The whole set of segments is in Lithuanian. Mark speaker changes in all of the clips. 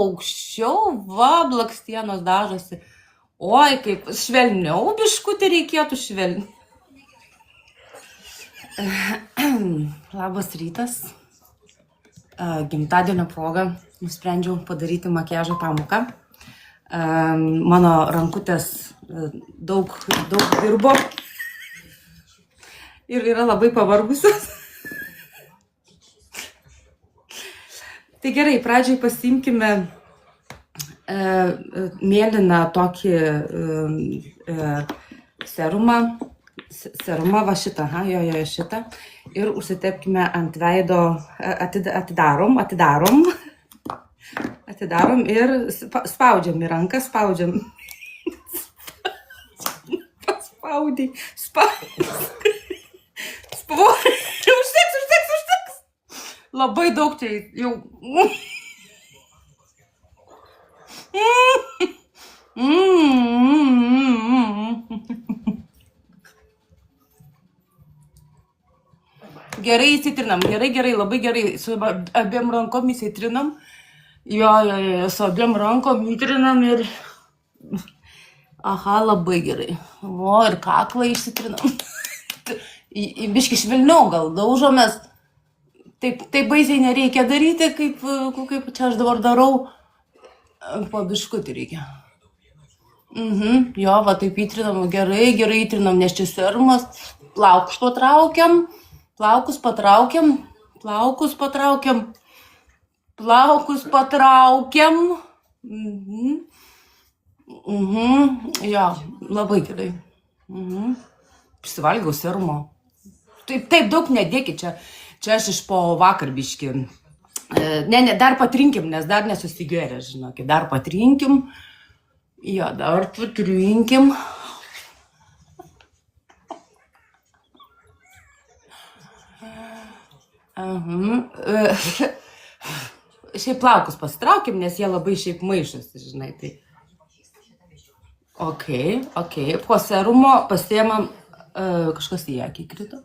Speaker 1: aukščiau, va, blakstienos dažosi. Oi, kaip švelniau biškutį reikėtų švelniau. Labas rytas. Gimtadienio proga nusprendžiau padaryti makiažo pamoką. Mano rankutės daug dirbo ir yra labai pavargusios. Tai gerai, pradžiai pasiimkime mėlyną tokį serumą. Serumą va šitą, šitą. Ir užsitepkime ant veido, atidarom ir spaudžiam į ranką, spaudžiam. Paspaudai, užteks. Labai daug čia jau. Gerai įsitrinam, gerai, labai gerai, su abiem rankom įsitrinam. Jo, su abiem rankom įtrinam ir... Aha, labai gerai. O, ir kaklą įsitrinam. Biški švelniau gal daužomės. Taip baisiai nereikia daryti, kaip čia aš dabar darau. Po biškutį reikia. Jo, va taip įtrinam, gerai įtrinam, nes čia serumas. Plaukus patraukiam. Jo, labai gerai. Prisivalgiau serumo. Taip daug nedėkit čia. Čia aš iš po vakar biški. Ne, dar patrinkim, nes dar nesusigėrė, žinokit. Dar patrinkim. Jo, dar patrinkim. Šiaip plaukus pasitraukim, nes jie labai šiaip maišosi, žinai, tai. Ok. Po serumo pasiemam, kažkas į akį krito.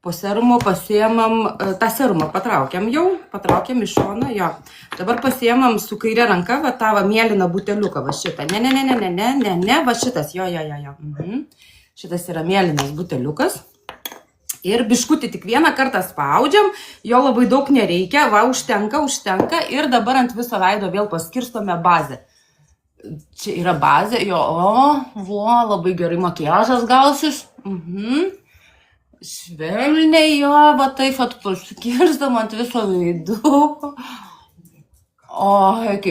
Speaker 1: Po serumo pasiemam, tą serumą patraukiam iš šono, jo. Dabar pasiemam su kairė ranka, va tą mėlyną buteliuką, va šitą. Ne, va šitas, jo. Šitas yra mėlynas buteliukas. Ir biškutį tik vieną kartą spaudžiam, jo labai daug nereikia, va, užtenka, ir dabar ant viso veido vėl paskirstome bazę. Čia yra bazė, jo, labai gerai makiažas gausis. Švelniai, jo, va taip paskirstam ant viso veido. O, kaip